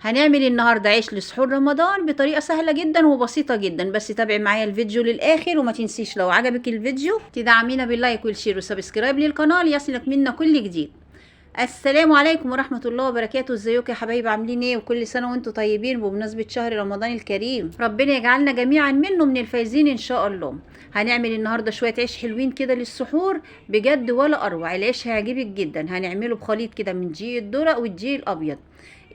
هنعمل النهاردة عيش لسحور رمضان بطريقة سهلة جدا وبسيطة جدا، بس تابعي معايا الفيديو للآخر وما تنسيش لو عجبك الفيديو تدعمينا باللايك والشير وسبسكرايب للقناة ليصلك منا كل جديد. السلام عليكم ورحمة الله وبركاته. ازيكم يا حبايبي، عاملين ايه؟ وكل سنة وانتم طيبين بمناسبة شهر رمضان الكريم، ربنا يجعلنا جميعا منه من الفايزين ان شاء الله. هنعمل النهاردة شوية عيش حلوين كده للسحور بجد ولا اروع. العيش هيعجبك جدا، هنعمله بخليط كده من دقيق الذرة والدقيق الابيض.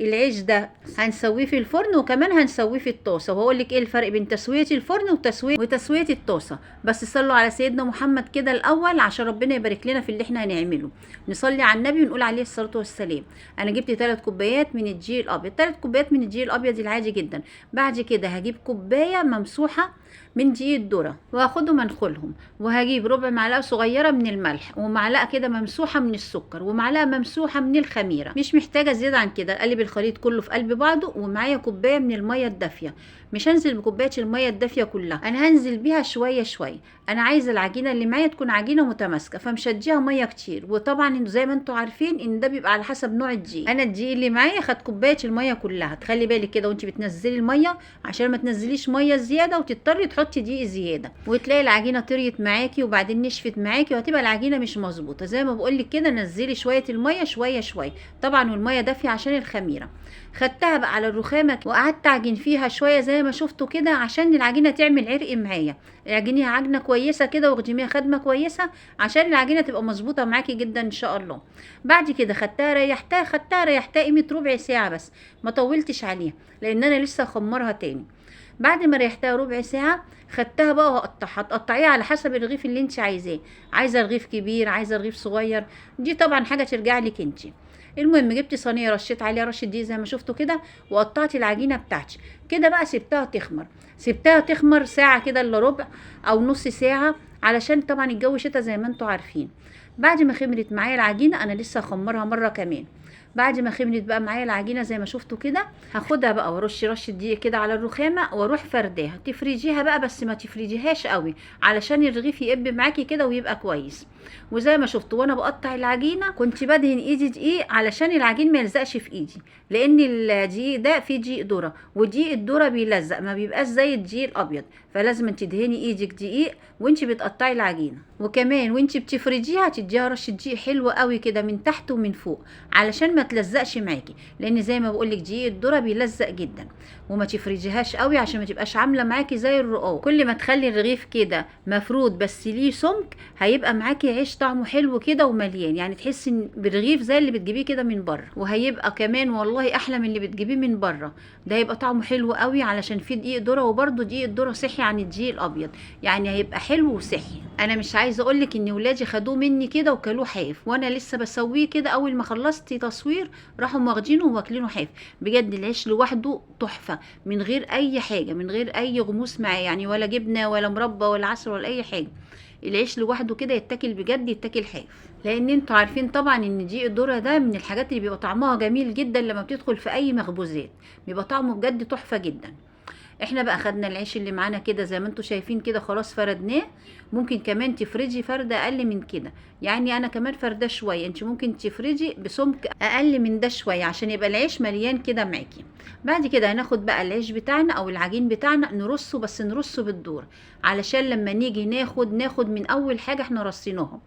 العيش ده هنسويه في الفرن وكمان هنسويه في الطاسه، وهقول لك ايه الفرق بين تسويه الفرن وتسويه الطاسه. بس صلوا على سيدنا محمد كده الاول عشان ربنا يبارك لنا في اللي احنا هنعمله. نصلي على النبي ونقول عليه الصلاه والسلام. انا جبت 3 كوبايات من الدقيق الابيض، 3 كوبايات من الدقيق الابيض العادي جدا. بعد كده هجيب كوبايه ممسوحه من دقيق الذره وهاخدهم انخلهم، وهجيب ربع معلقه صغيره من الملح ومعلقه كده ممسوحه من السكر ومعلقه ممسوحه من الخميره، مش محتاجه زياده عن كده. اقلب الخليط كله في قلب بعضه، ومعايا كوبايه من الميه الدافيه. مش هنزل بكوبايه الميه الدافيه كلها، انا هنزل بيها شويه شويه. انا عايزه العجينه اللي معايا تكون عجينه متماسكه، فمش هديها ميه كتير. وطبعا زي ما انتم عارفين ان ده بيبقى على حسب نوع الدقيق. انا الدقيق اللي معايا خد كوبايه الميه كلها. تخلي بالك كده وانت بتنزلي الميه عشان ما تنزليش ميه زياده وتضطري تحطي دقيق زياده، وتلاقي العجينه طريت معاكي وبعدين نشفت معاكي وهتبقى العجينه مش مظبوطه. زي ما بقول لك كده نزلي شويه الميه شويه شويه، طبعا والميه دافيه عشان الخميره. خدتها بقى على الرخامه وقعدت اعجن فيها شويه زي ما شفتوا كده عشان العجينه تعمل عرق معايا. اعجنيها عجنه كويسه كده واخدميها خدمه كويسه عشان العجينه تبقى مظبوطه معاكي جدا ان شاء الله. بعد كده خدتها ريحتها قيمه ربع ساعه بس، ما طولتش عليها لان انا لسه هخمرها تاني. بعد ما ريحتها ربع ساعه خدتها بقى وهقطعها. تقطعيها على حسب الرغيف اللي انت عايزاه، عايزه رغيف كبير عايزه رغيف صغير، دي طبعا حاجه ترجع لك انت. المهم جبت صينيه رشيت عليها رشه دي زي ما شفتوا كده وقطعت العجينه بتاعتي كده. بقى سبتها تخمر ساعه كده الا ربع او نص ساعه، علشان طبعا الجو شتا زي ما انتوا عارفين. بعد ما خمرت معايا العجينه انا لسه هخمرها مره كمان. بعد ما خمرت بقى معايا العجينه زي ما شفتوا كده هاخدها بقى وارش رشه دقيق كده على الرخامه واروح فرداها. تفرجيها بقى بس ما تفرجيهاش قوي علشان الرغيف يقب معاكي كده ويبقى كويس. وزي ما شفتوا وانا بقطع العجينه كنت بدهن ايدي دقيق علشان العجين ما يلزقش في ايدي، لان الدقيق ده فيه دقيق ذره، ودقيق الذره بيلزق ما بيبقاش زي الدقيق الابيض، فلازم تدهني ايدك دقيق وانت بتقطعي العجينه. وكمان وانت بتفرجيها تديها رشه دقيق حلوه قوي كده من تحت ومن فوق علشان ما تلزقش معاكي، لان زي ما بقولك دقيق الذره بيلزق جدا. وما تفرجيهاش قوي عشان ما تبقاش عامله معاكي زي الرقاق. كل ما تخلي الرغيف كده مفرود بس ليه سمك هيبقى معاكي عيش طعمه حلو كده ومليان، يعني تحسي ان بالرغيف زي اللي بتجيبيه كده من بره، وهيبقى كمان والله احلى من اللي بتجيبيه من بره. ده هيبقى طعمه حلو قوي علشان فيه دقيق ذره، وبرده دقيق الذره صحي عن الدقيق الابيض، يعني هيبقى حلو وصحي. انا مش عايزه اقولك ان ولادي خدوه مني كده وكلوه حاف، وانا لسه بسويه كده. اول ما خلصت تصوير راحوا واخدينه واكلينه حاف. بجد العيش لوحده تحفه من غير اي حاجه، من غير اي غموس معاه، يعني ولا جبنه ولا مربى ولا عسل ولا اي حاجه. العيش لوحده كده يتاكل بجد، يتاكل حاف. لان انتوا عارفين طبعا ان دقيق الذره ده من الحاجات اللي بيبقى طعمها جميل جدا لما بتدخل في اي مخبوزات، بيبقى طعمه بجد تحفه جدا. احنا بقى خدنا العيش اللي معانا كده زي ما انتوا شايفين كده خلاص فردناه. ممكن كمان تفرجي فرده اقل من كده، يعني انا كمان فرده شويه، انت ممكن تفرجي بسمك اقل من ده شويه عشان يبقى العيش مليان كده معاكي. بعد كده هناخد بقى العيش بتاعنا او العجين بتاعنا نرصه، بس نرصه بالدور علشان لما نيجي ناخد من اول حاجه احنا رصيناها.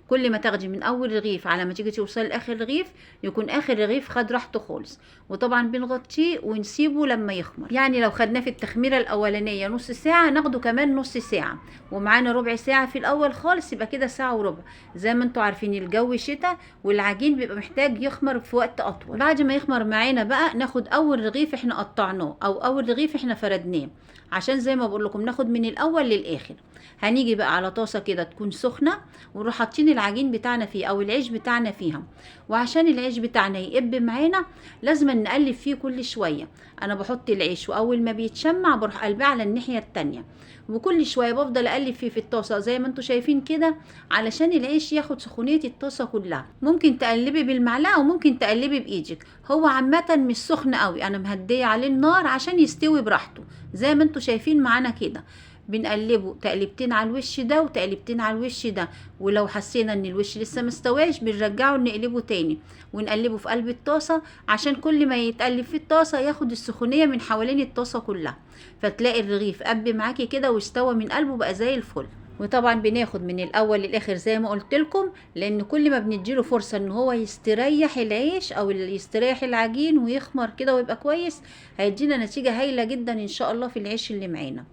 كل ما تاخدي من اول رغيف على ما تيجي توصلي لاخر رغيف يكون اخر رغيف خد راحته خالص. وطبعا بنغطيه ونسيبه لما يخمر، يعني لو خدناه في التخميره الاولانيه نص ساعه ناخده كمان نص ساعه، ومعانا ربع ساعه في الاول خالص، يبقى كده ساعه وربع. زي ما انتوا عارفين الجو شتاء والعجين بيبقى محتاج يخمر في وقت اطول. بعد ما يخمر معانا بقى ناخد اول رغيف احنا قطعناه او اول رغيف احنا فردناه، عشان زي ما بقول لكم ناخد من الاول للاخر. هنيجي بقى على طاسه كده تكون سخنه ونروح حاطين العجين بتاعنا فيه او العيش بتاعنا فيها. وعشان العيش بتاعنا يقب معانا لازم نقلب فيه كل شويه. انا بحط العيش واول ما بيتشمع بروح قلبيه على الناحيه التانية، وكل شويه بفضل اقلب فيه في الطاسه زي ما انتوا شايفين كده علشان العيش ياخد سخونيه الطاسه كلها. ممكن تقلبي بالمعلقه وممكن تقلبي بايدك، هو عامه مش سخن قوي، انا مهديه عليه النار عشان يستوي براحته زي ما انتوا شايفين معانا كده. بنقلبه تقلبتين على الوش ده وتقلبتين على الوش ده، ولو حسينا ان الوش لسه مستواش بنرجعه نقلبه تاني ونقلبه في قلب الطاسة، عشان كل ما يتقلب في الطاسة ياخد السخونية من حوالين الطاسة كلها، فتلاقي الرغيف قب معاكي كده واستوى من قلبه بقى زي الفل. وطبعا بناخد من الاول للاخر زي ما قلت لكم، لان كل ما بنديله فرصه ان هو يستريح العيش او يستريح العجين ويخمر كده ويبقى كويس، هيدينا نتيجه هايله جدا ان شاء الله في العيش اللي معانا.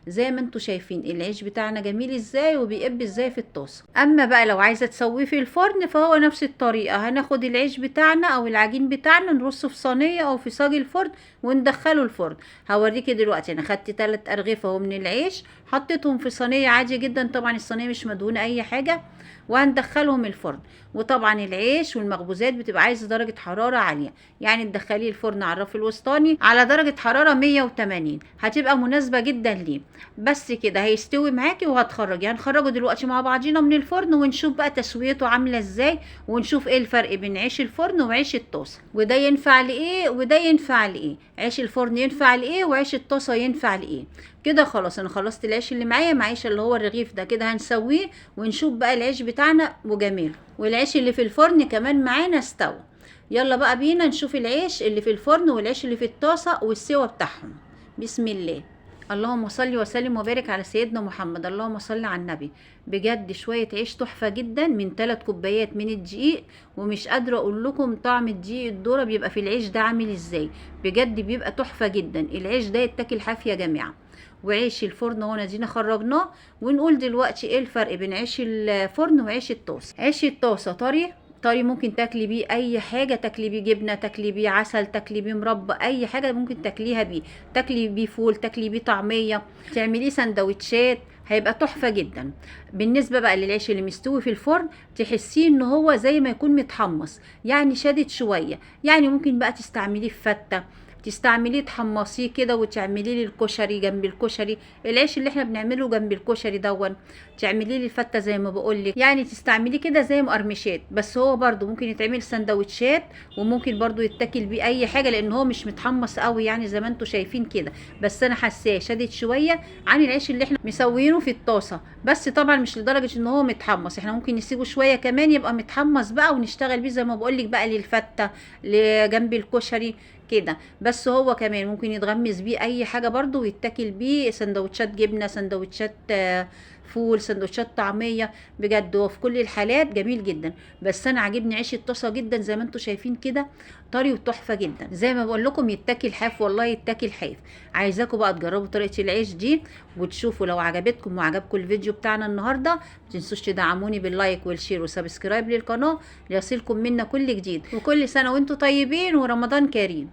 زي ما انتوا شايفين العيش بتاعنا جميل ازاي وبيقب ازاي في الطاسه. اما بقى لو عايزه تسويه في الفرن فهو نفس الطريقه، هناخد العيش بتاعنا او العجين بتاعنا نرصه في صينيه او في صاج الفرن وندخله الفرن. هوريكي دلوقتي انا خدت 3 ارغفه اهو من العيش، حطيتهم في صينيه عادي جدا، طبعا الصينيه مش مدهونه اي حاجه، وهندخلهم الفرن. وطبعا العيش والمخبوزات بتبقى عايزه درجه حراره عاليه، يعني تدخليه الفرن على الرف الوسطاني على درجه حراره 180، هتبقى مناسبه جدا ليه. بس كده هيستوي معاكي وهتخرجي. هنخرجه دلوقتي مع بعضينا من الفرن ونشوف بقى تسويته عامله ازاي، ونشوف ايه الفرق بين عيش الفرن وعيش الطاسه، وده ينفع لايه وده ينفع لايه، عيش الفرن ينفع لايه وعيش الطاسه ينفع لايه. كده خلاص انا خلصت العيش اللي معايا، معيش اللي هو الرغيف ده، كده هنسويه ونشوف بقى العيش بتاعنا وجماله. والعيش اللي في الفرن كمان معانا استوى. يلا بقى بينا نشوف العيش اللي في الفرن والعيش اللي في الطاسه والسوا بتاعهم. بسم الله. اللهم صل وسلم وبارك على سيدنا محمد. اللهم صل على النبي. بجد شويه عيش تحفه جدا من 3 كوبايات من الدقيق، ومش قادره اقول لكم طعم الدقيق الذره بيبقى في العيش ده عامل ازاي، بجد بيبقى تحفه جدا. العيش ده يتاكل حاف يا جماعه. وعيش الفرن هو دينا خرجناه، ونقول دلوقتي ايه الفرق بين عيش الفرن وعيش الطاسه. عيش الطاسه طري ممكن تاكلي بيه اي حاجه، تاكلي بيه جبنه، تاكلي بيه عسل، تاكلي بيه مربى، اي حاجه ممكن تاكليها بيه، تاكلي بيه فول، تاكلي بيه طعميه، تعمليه سندوتشات، هيبقى تحفه جدا. بالنسبه بقى للعيش اللي مستوي في الفرن، تحسيه ان هو زي ما يكون متحمص، يعني شادد شويه، يعني ممكن بقى تستعمليه في فته، تستعمليه تحمصيه كده وتعمليه لي الكشري جنب الكشري، العيش اللي احنا بنعمله جنب الكشري دون، تعمليه لي الفته زي ما بقول لك، يعني تستعمليه كده زي مقرمشات. بس هو برده ممكن يتعمل سندوتشات، وممكن برده يتاكل بيه اي حاجه، لان هو مش متحمص قوي يعني زي ما انتم شايفين كده، بس انا حاساه شادد شويه عن العيش اللي احنا مسوينه في الطاسه، بس طبعا مش لدرجه ان هو متحمص، احنا ممكن نسيبه شويه كمان يبقى متحمص بقى، ونشتغل بيه زي ما بقول لك بقى للفته لجنب الكشري كده. بس هو كمان ممكن يتغمس بيه اي حاجه برضو، ويتاكل بيه سندوتشات جبنه، سندوتشات فول، سندوتشات طعميه، بجد هو في كل الحالات جميل جدا. بس انا عاجبني عيش الطاسه جدا زي ما انتم شايفين كده، طري وتحفه جدا، زي ما بقول لكم يتاكل حاف، والله يتاكل حاف. عايزاكم بقى تجربوا طريقه العيش دي وتشوفوا. لو عجبتكم وعجبكم الفيديو بتاعنا النهارده، ما تنسوش تدعموني باللايك والشير وسبسكرايب للقناه ليصلكم منا كل جديد. وكل سنه وانتم طيبين ورمضان كريم.